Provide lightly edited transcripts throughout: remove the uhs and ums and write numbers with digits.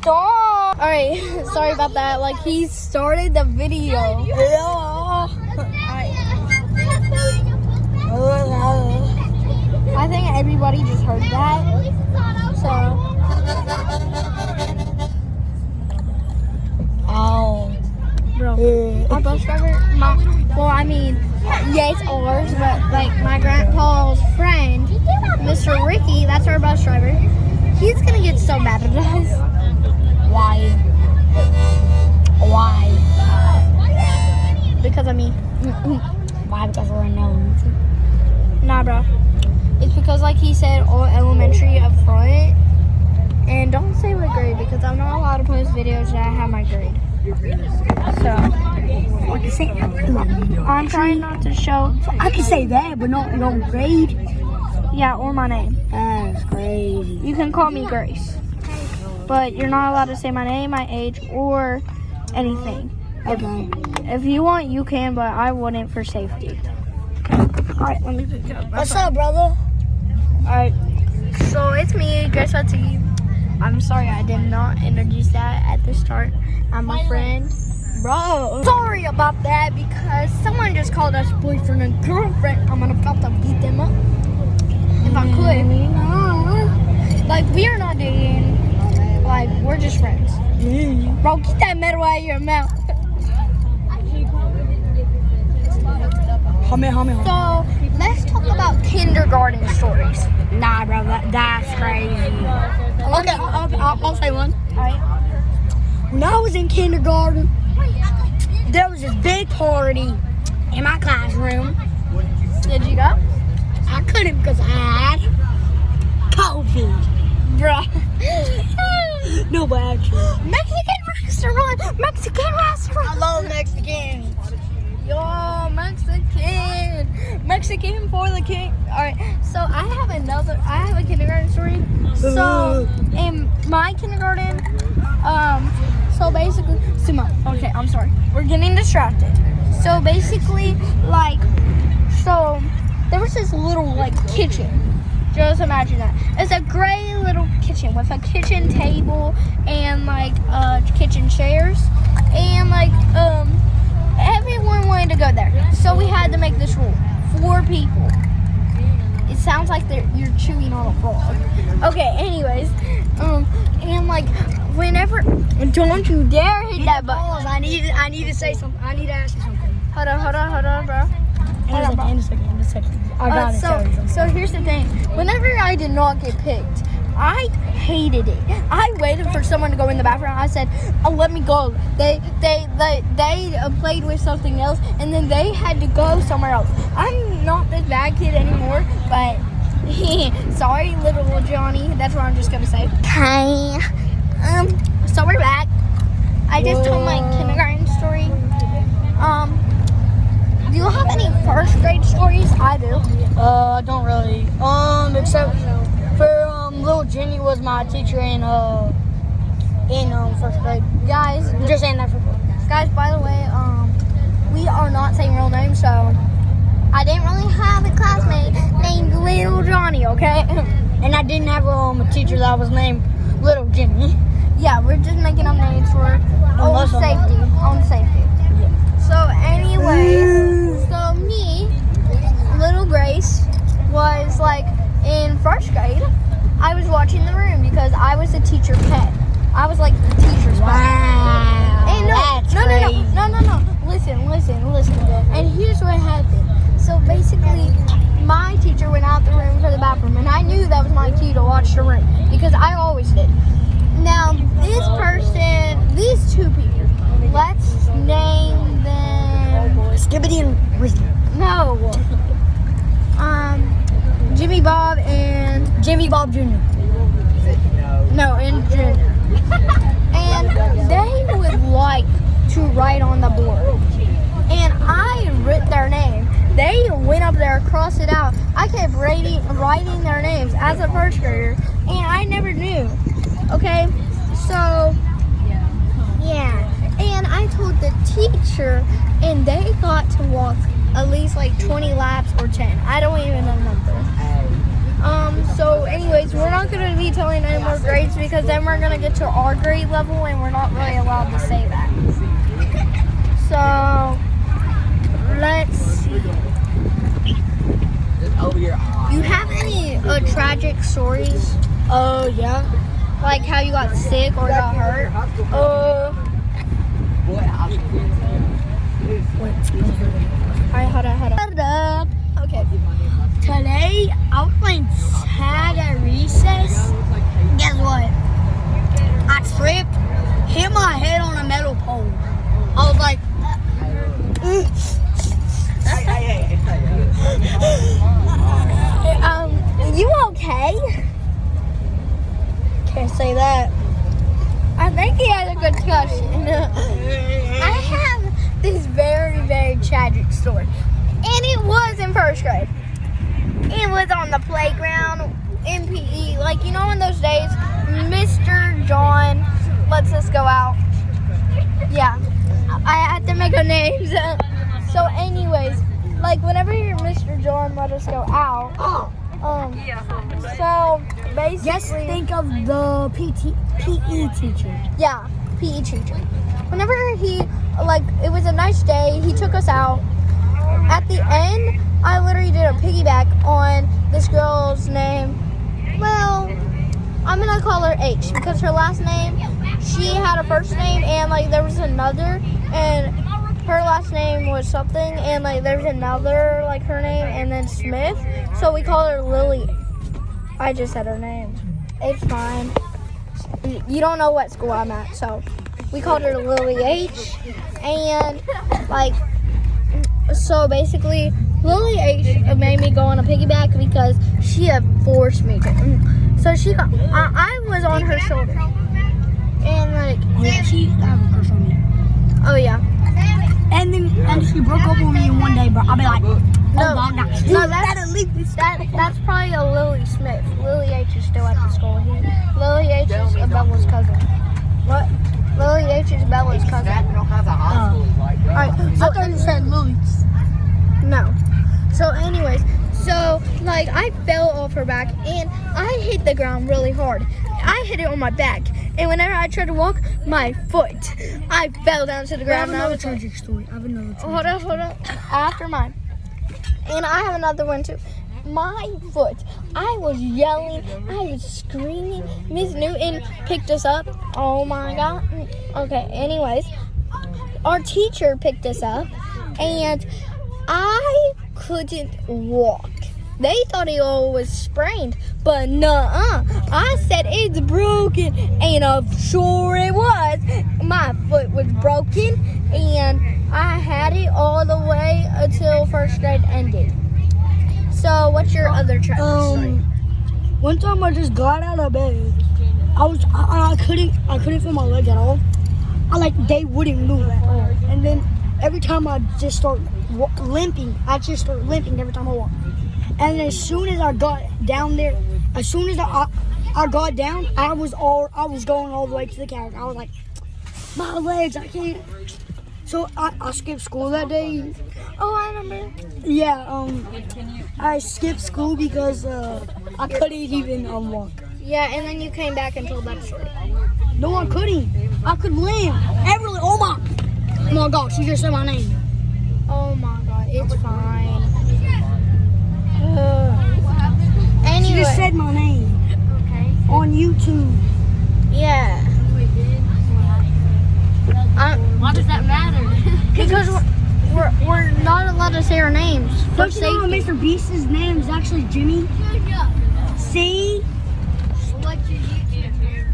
Stop! Alright, sorry about that. Like, he started the video. I think everybody just heard that. So. Oh. Bro, our bus driver, it's ours, but like my grandpa's friend, Mr. Ricky, that's our bus driver. He's gonna get so mad at us. Why? Because of me. Why? Because we're unknown. Nah, bro. It's because, like he said, all elementary up front. And don't say what grade, because I'm not allowed to post videos that I have my grade. So, I can say I'm trying not to show. I can say that, but not your grade. Yeah, or my name. That's crazy. You can call me Grace. But you're not allowed to say my name, my age, or anything. Okay. If you want, you can, but I wouldn't for safety. Alright, let me pick up. What's up, brother? Alright, so it's me, Grace Hudson. I'm sorry I did not introduce that at the start. I'm my friend. Bro, sorry about that because someone just called us boyfriend and girlfriend. I'm about to beat them up if I could. Like, we are not dating. Like, we're just friends. Bro, get that metal out of your mouth. Hummy. So, let's talk about kindergarten stories. Nah, bro, that's crazy. Okay, I'll say one. Alright. When I was in kindergarten, there was this big party in my classroom. Did you go? I couldn't because I had COVID. Bro. No, but actually. Mexican restaurant! I love Mexican. Yo, Mexican for the king. Alright, so I have a kindergarten story. So, in my kindergarten, so basically, Suma, okay, I'm sorry. We're getting distracted. So basically, so there was this little, kitchen. Just imagine that. It's a gray little kitchen with a kitchen table and, kitchen chairs. And, everyone wanted to go there. So we had to make this rule. 4 people. It sounds like you're chewing on a frog. Okay, anyways. Whenever... Don't you dare hit that button. I need to say something. I need to ask you something. Hold on, bro. In a second. I got it. So here's the thing. Whenever I did not get picked, I hated it. I waited for someone to go in the bathroom. I said, "Oh, let me go." They played with something else, and then they had to go somewhere else. I'm not this bad kid anymore, but sorry, little Johnny. That's what I'm just gonna say. Hi. So we're back. I just told my kindergarten story. Do you have any first grade stories? I do. Don't really. Except for little Jenny was my teacher in first grade. Guys, Just saying that for fun. Guys, by the way, we are not saying real names, so I didn't really have a classmate named Little Johnny, okay? And I didn't have a teacher that was named Little Jimmy. Yeah, we're just making up names for own safety. Yeah. So, anyways, so me, Little Grace, was in first grade. I was watching the room because I was a teacher pet. I was the teacher's pet. Wow. And no. Listen. And here's what happened. So basically, my teacher went out the room for the bathroom, and I knew that was my cue to watch the room because I always did. Now, these 2 people, let's name them. Skibbity and Rizzy. No. Jimmy Bob and Jimmy Bob Jr. No, and Junior. And they would like to write on the board. And I wrote their name. They went up there, crossed it out. I kept writing their names as a first grader, and I never knew. Okay? So, yeah. And I told the teacher, and they got to walk at least 20 laps or 10. I don't even remember. So anyways, we're not going to be telling any more grades because then we're going to get to our grade level and we're not really allowed to say that. So, let's see. You have any tragic stories? Oh, yeah. Like how you got sick or got hurt? Alright, hold up. Okay. Today, I was playing tag at recess. Guess what? I tripped, hit my head on a metal pole. I was like, You okay? can't say that. I think he had a good concussion. I have this very, very tragic story. And it was in first grade. It was on the playground in PE. Like, you know, in those days, Mr. John lets us go out. Yeah, I had to make a name. So anyways, like, whenever Mr. John let us go out, so basically... Just think of the PE teacher. Yeah, PE teacher. Whenever he, like, it was a nice day, he took us out. At the end, I literally did a piggyback on this girl's name. Well, I'm gonna call her H because her last name, she had a first name and, like, there was another, and her last name was something, and, like, there's another, like, her name, and then Smith. So we call her Lily. I just said her name. It's fine. You don't know what school I'm at, so we called her Lily H. And, like, so basically, Lily H made me go on a piggyback because she had forced me to. So she got, I was on her shoulder. And, like, Yeah, she have a crush on me. oh yeah. And then she broke up with me one day, bro. I'll be like, No, leave that's probably a Lily Smith. Lily H is still at the school. Lily H is Bella's cousin. What? Lily H is Bella's cousin. Alright, so I thought you said Lily's. no. So anyways, so like I fell off her back and I hit the ground really hard. I hit it on my back. And whenever I tried to walk, my foot, I fell down to the I have ground. another tragic story. Hold up. After mine. And I have another one too. My foot. I was yelling. I was screaming. Miss Newton picked us up. Oh my God. Okay, anyways. Our teacher picked us up. And I couldn't walk. They thought it all was sprained, but nuh-uh. I said it's broken, and I'm sure it was. My foot was broken, and I had it all the way until first grade ended. So, what's your other tragic story? One time I just got out of bed. I couldn't feel my leg at all. They wouldn't move at all. And then every time I just start limping, I just start limping every time I walk. And as soon as I got down there, I got down, I was going all the way to the couch. I was like, my legs, I can't. So I skipped school that day. Oh, I remember. Yeah, I skipped school because I couldn't even walk. Yeah, and then you came back and told that story. No, I couldn't. I could limp. Everly, oh my gosh, you just said my name. Oh my God, it's fine. Anyway. She just said my name. Okay. On YouTube. Yeah. Why does that matter? Because we're not allowed to say our names for Don't you know safety. Mr. Beast's name is actually Jimmy? See? What's your YouTube?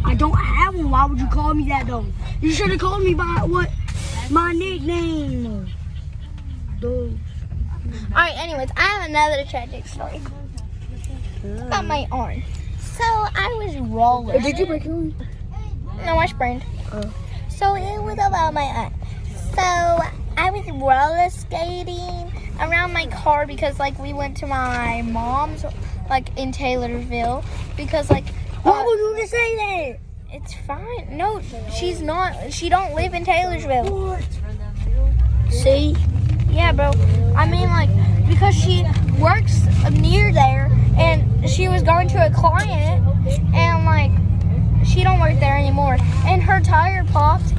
I don't have one. Why would you call me that though? You should have called me by what? My nickname. Dude. Alright, anyways, I have another tragic story about my arm. So I was rolling. Did you break your arm? No, I sprained. Oh. So it was about my aunt. So I was roller skating around my car because like we went to my mom's like in Taylorsville because like Why would you just say that? it's fine. No, she's not. She don't live in Taylorsville. What? See? Yeah, bro. I mean like because she works near there and she was going to a client, and like she don't work there anymore, and her tire popped,